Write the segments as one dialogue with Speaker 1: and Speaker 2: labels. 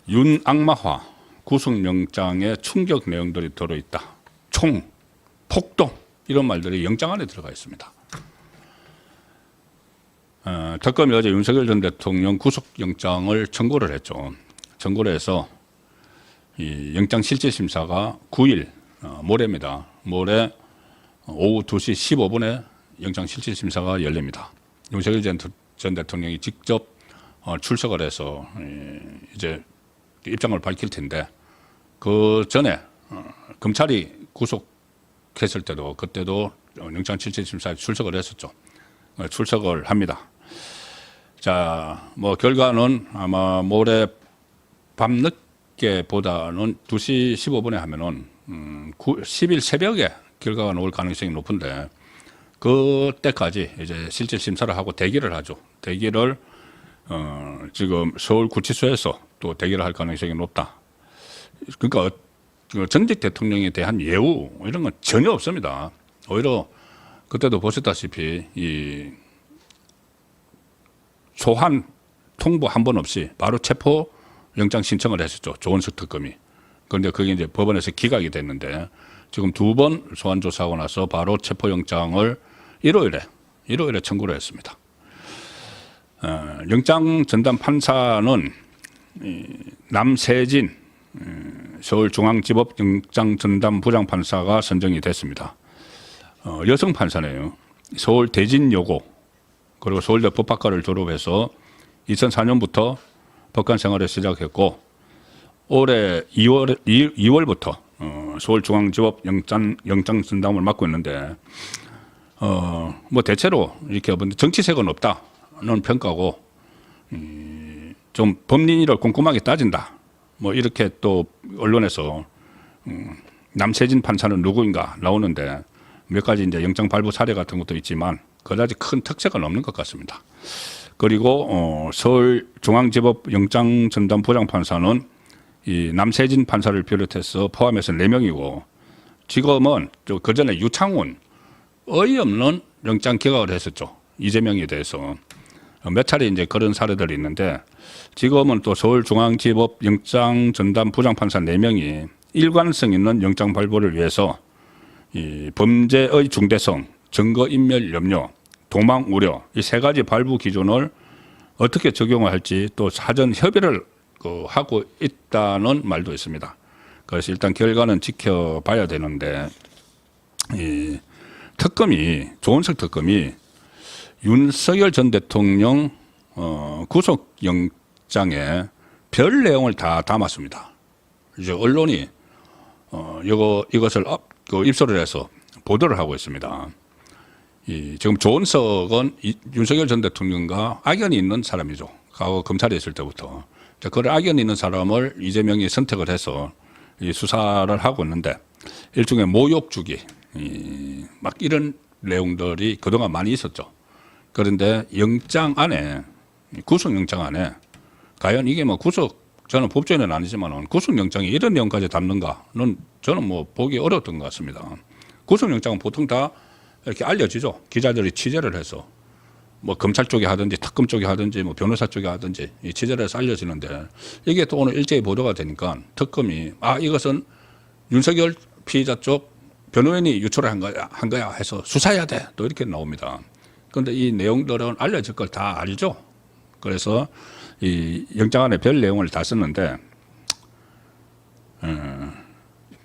Speaker 1: 윤악마화 구속영장에 충격 내용들이 들어있다. 총, 폭동 이런 말들이 영장 안에 들어가 있습니다. 특검이 어제 윤석열 전 대통령 구속영장을 청구를 했죠. 청구를 해서 이 영장실질심사가 9일 모레입니다. 모레 오후 2시 15분에 영장실질심사가 열립니다. 윤석열 전 대통령이 직접 출석을 해서 이제 입장을 밝힐 텐데, 그 전에 검찰이 구속했을 때도 그때도 영장실질심사에 출석을 했었죠. 출석을 합니다. 자, 뭐 결과는 아마 모레 밤늦게보다는 2시 15분에 하면은 10일 새벽에 결과가 나올 가능성이 높은데, 그때까지 이제 실질 심사를 하고 대기를 하죠. 대기를 지금 서울구치소에서 또 대기를 할 가능성이 높다. 그러니까 전직 대통령에 대한 예우 이런 건 전혀 없습니다. 오히려 그때도 보셨다시피 이 소환 통보 한 번 없이 바로 체포 영장 신청을 했었죠. 조은석 특검이. 그런데 그게 이제 법원에서 기각이 됐는데, 지금 2번 소환 조사하고 나서 바로 체포 영장을 일요일에 청구를 했습니다. 영장 전담 판사는 남세진 서울중앙지법 영장 전담 부장판사가 선정이 됐습니다. 여성 판사네요. 서울 대진여고 그리고 서울대 법학과를 졸업해서 2004년부터 법관 생활을 시작했고, 올해 2월부터 서울중앙지법 영장 전담을 맡고 있는데, 뭐 대체로 이렇게 정치색은 없다는 평가고, 좀 법리를 꼼꼼하게 따진다. 뭐 이렇게 또 언론에서 남세진 판사는 누구인가 나오는데, 몇 가지 이제 영장 발부 사례 같은 것도 있지만 그다지 큰 특색은 없는 것 같습니다. 그리고 서울중앙지법 영장 전담 부장판사는 이 남세진 판사를 비롯해서 포함해서 4명이고, 지금은 그 전에 유창훈 어이없는 영장 기각을 했었죠. 이재명에 대해서 몇 차례 이제 그런 사례들이 있는데, 지금은 또 서울중앙지법 영장 전담 부장판사 4명이 일관성 있는 영장 발부를 위해서 이 범죄의 중대성, 증거인멸 염려, 도망 우려 이 3가지 발부 기준을 어떻게 적용을 할지 또 사전 협의를 하고 있다는 말도 있습니다. 그래서 일단 결과는 지켜봐야 되는데, 이 조은석 특검이 윤석열 전 대통령 구속영장에 별 내용을 다 담았습니다. 이제 언론이 이것을 입수를 해서 보도를 하고 있습니다. 지금 조은석은 윤석열 전 대통령과 악연이 있는 사람이죠. 과거 검찰에 있을 때부터. 그런 악연이 있는 사람을 이재명이 선택을 해서 수사를 하고 있는데, 일종의 모욕 주기 막 이런 내용들이 그동안 많이 있었죠. 그런데 영장 안에, 구속영장 안에 과연 이게 뭐 저는 법조인은 아니지만 구속영장이 이런 내용까지 담는가는 저는 뭐 보기 어려웠던 것 같습니다. 구속영장은 보통 다 이렇게 알려지죠. 기자들이 취재를 해서 뭐 검찰 쪽에 하든지 특검 쪽에 하든지 뭐 변호사 쪽에 하든지 취재를 해서 알려지는데, 이게 또 오늘 일제히 보도가 되니까 특검이 이것은 윤석열 피의자 쪽 변호인이 유출을 한 거야 해서 수사해야 돼 또 이렇게 나옵니다. 그런데 이 내용들은 알려질 걸 다 알죠. 그래서 이 영장 안에 별 내용을 다 썼는데,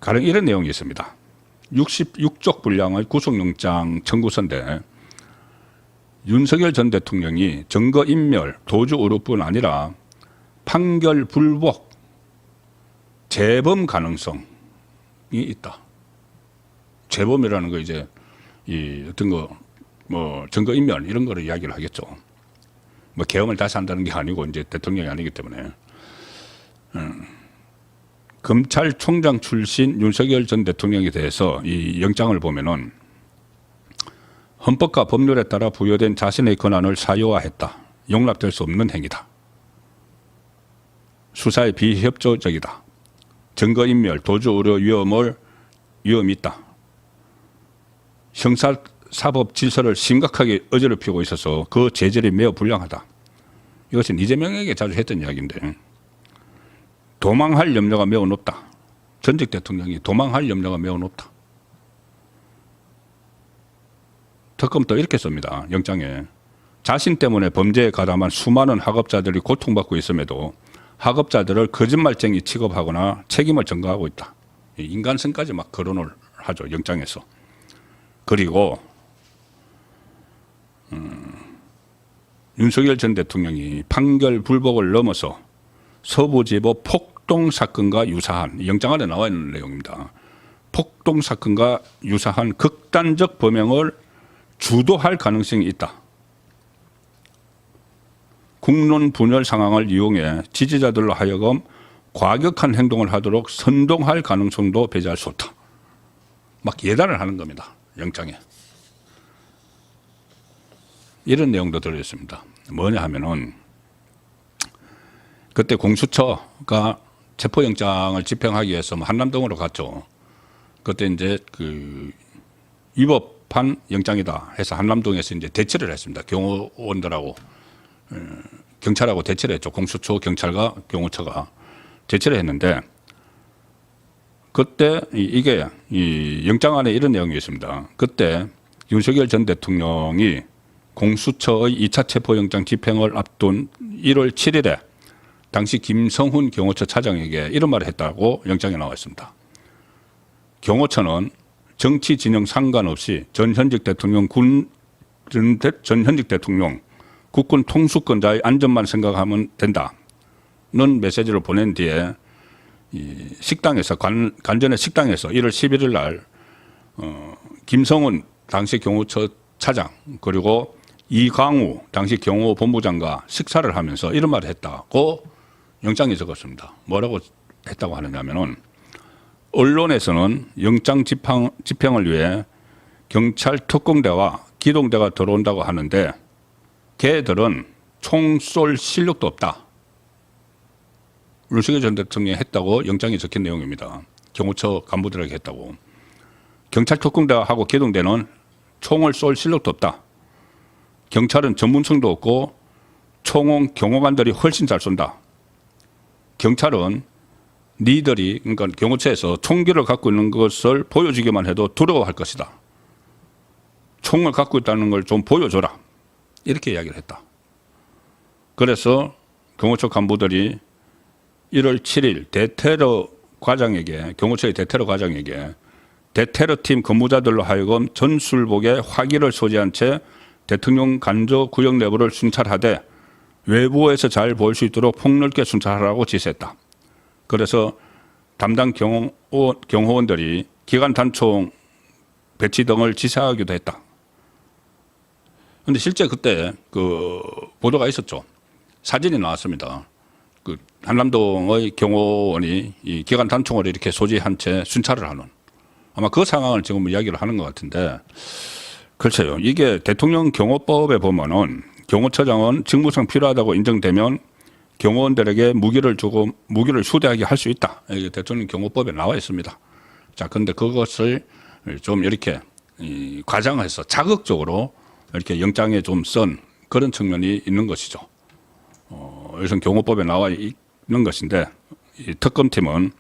Speaker 1: 가령 이런 내용이 있습니다. 66쪽 분량의 구속영장 청구서인데, 윤석열 전 대통령이 증거인멸, 도주 의료뿐 아니라 판결 불복, 재범 가능성이 있다. 재범이라는 거 이제 이 어떤 거 뭐 증거인멸 이런 거를 이야기를 하겠죠. 뭐 계엄을 다시 한다는 게 아니고 이제 대통령이 아니기 때문에. 검찰총장 출신 윤석열 전 대통령에 대해서 이 영장을 보면은 헌법과 법률에 따라 부여된 자신의 권한을 사유화했다. 용납될 수 없는 행위다. 수사에 비협조적이다. 증거인멸, 도주 의료 위험이 있다. 형사사법 질서를 심각하게 어지럽히고 있어서 그 제재력이 매우 불량하다. 이것은 이재명에게 자주 했던 이야기인데, 도망할 염려가 매우 높다. 전직 대통령이 도망할 염려가 매우 높다. 특검도 이렇게 씁니다. 영장에. 자신 때문에 범죄에 가담한 수많은 학업자들이 고통받고 있음에도 학업자들을 거짓말쟁이 취급하거나 책임을 전가하고 있다. 인간성까지 막 거론을 하죠. 영장에서. 그리고 윤석열 전 대통령이 판결 불복을 넘어서 서부지법 폭동 사건과 유사한, 영장 안에 나와 있는 내용입니다. 폭동 사건과 유사한 극단적 범행을 주도할 가능성이 있다. 국론 분열 상황을 이용해 지지자들로 하여금 과격한 행동을 하도록 선동할 가능성도 배제할 수 없다. 막 예단을 하는 겁니다. 영장에. 이런 내용도 들어있습니다. 뭐냐 하면은 그때 공수처가 체포영장을 집행하기 위해서 한남동으로 갔죠. 그때 이제 그 위법한 영장이다 해서 한남동에서 이제 대치를 했습니다. 경호원들하고 경찰하고 대치를 했죠. 공수처, 경찰과 경호처가 대치를 했는데 그때 이게 이 영장 안에 이런 내용이 있습니다. 그때 윤석열 전 대통령이 공수처의 2차 체포영장 집행을 앞둔 1월 7일에 당시 김성훈 경호처 차장에게 이런 말을 했다고 영장에 나와 있습니다. 경호처는 정치 진영 상관없이 전현직 대통령, 전현직 대통령, 국군 통수권자의 안전만 생각하면 된다는 메시지를 보낸 뒤에 이 식당에서 관전의 식당에서 1월 11일 날 김성훈 당시 경호처 차장 그리고 이광우 당시 경호본부장과 식사를 하면서 이런 말을 했다고 영장에 적었습니다. 뭐라고 했다고 하느냐면은 언론에서는 영장 집행을 위해 경찰 특공대와 기동대가 들어온다고 하는데 걔들은 총 쏠 실력도 없다. 윤석열 전 대통령이 했다고 영장에 적힌 내용입니다. 경호처 간부들에게 했다고. 경찰 특공대하고 기동대는 총을 쏠 실력도 없다. 경찰은 전문성도 없고 총은 경호관들이 훨씬 잘 쏜다. 경찰은 니들이 그러니까 경호처에서 총기를 갖고 있는 것을 보여주기만 해도 두려워할 것이다. 총을 갖고 있다는 걸 좀 보여줘라. 이렇게 이야기를 했다. 그래서 경호처 간부들이 1월 7일 대테러 과장에게 경호처의 대테러 과장에게 대테러팀 근무자들로 하여금 전술복에 화기를 소지한 채 대통령 간저 구역 내부를 순찰하되 외부에서 잘 보일 수 있도록 폭넓게 순찰하라고 지시했다. 그래서 담당 경호원들이 기관 단총 배치 등을 지시하기도 했다. 그런데 실제 그때 그 보도가 있었죠. 사진이 나왔습니다. 그 한남동의 경호원이 이 기관 단총을 이렇게 소지한 채 순찰을 하는 아마 그 상황을 지금 이야기를 하는 것 같은데 글쎄요. 이게 대통령 경호법에 보면은 경호처장은 직무상 필요하다고 인정되면 경호원들에게 무기를 주고 무기를 휴대하게 할 수 있다. 이게 대통령 경호법에 나와 있습니다. 자, 그런데 그것을 좀 이렇게 과장해서 자극적으로 이렇게 영장에 좀 쓴 그런 측면이 있는 것이죠. 여기서 경호법에 나와 있는 것인데 이 특검팀은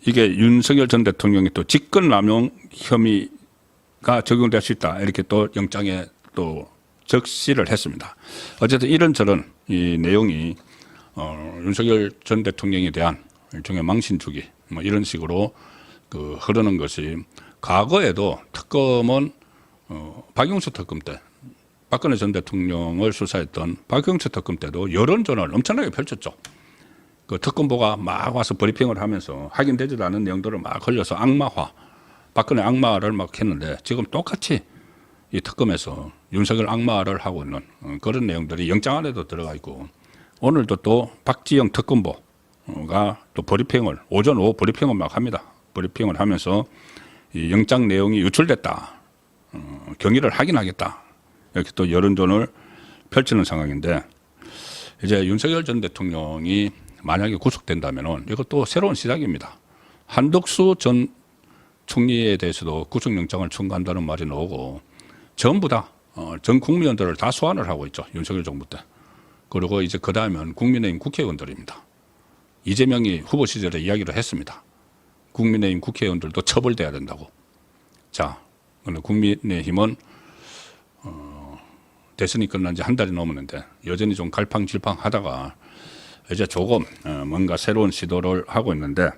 Speaker 1: 이게 윤석열 전 대통령이 또 직권남용 혐의가 적용될 수 있다. 이렇게 또 영장에 또 적시를 했습니다. 어쨌든 이런저런 이 내용이 윤석열 전 대통령에 대한 일종의 망신주기 뭐 이런 식으로 그 흐르는 것이 과거에도 특검은 박영수 특검 때 박근혜 전 대통령을 수사했던 박영수 특검 때도 여론전을 엄청나게 펼쳤죠. 그 특검보가 막 와서 브리핑을 하면서 확인되지도 않은 내용들을 막 걸려서 악마화, 박근혜 악마를 막 했는데 지금 똑같이 이 특검에서 윤석열 악마를 하고 있는 그런 내용들이 영장 안에도 들어가 있고 오늘도 또 박지영 특검보가 또 브리핑을 오전 오후 브리핑을 막 합니다. 브리핑을 하면서 이 영장 내용이 유출됐다. 경위를 확인하겠다. 이렇게 또 여론전을 펼치는 상황인데 이제 윤석열 전 대통령이 만약에 구속된다면은 이것도 새로운 시작입니다. 한덕수 전 총리에 대해서도 구속영장을 청구한다는 말이 나오고 전부 다 전 국민들을 다 소환을 하고 있죠. 윤석열 정부 때. 그리고 이제 그 다음은 국민의힘 국회의원들입니다. 이재명이 후보 시절에 이야기를 했습니다. 국민의힘 국회의원들도 처벌돼야 된다고. 자, 국민의힘은 대선이 끝난 지 한 달이 넘었는데 여전히 좀 갈팡질팡하다가 이제 조금 뭔가 새로운 시도를 하고 있는데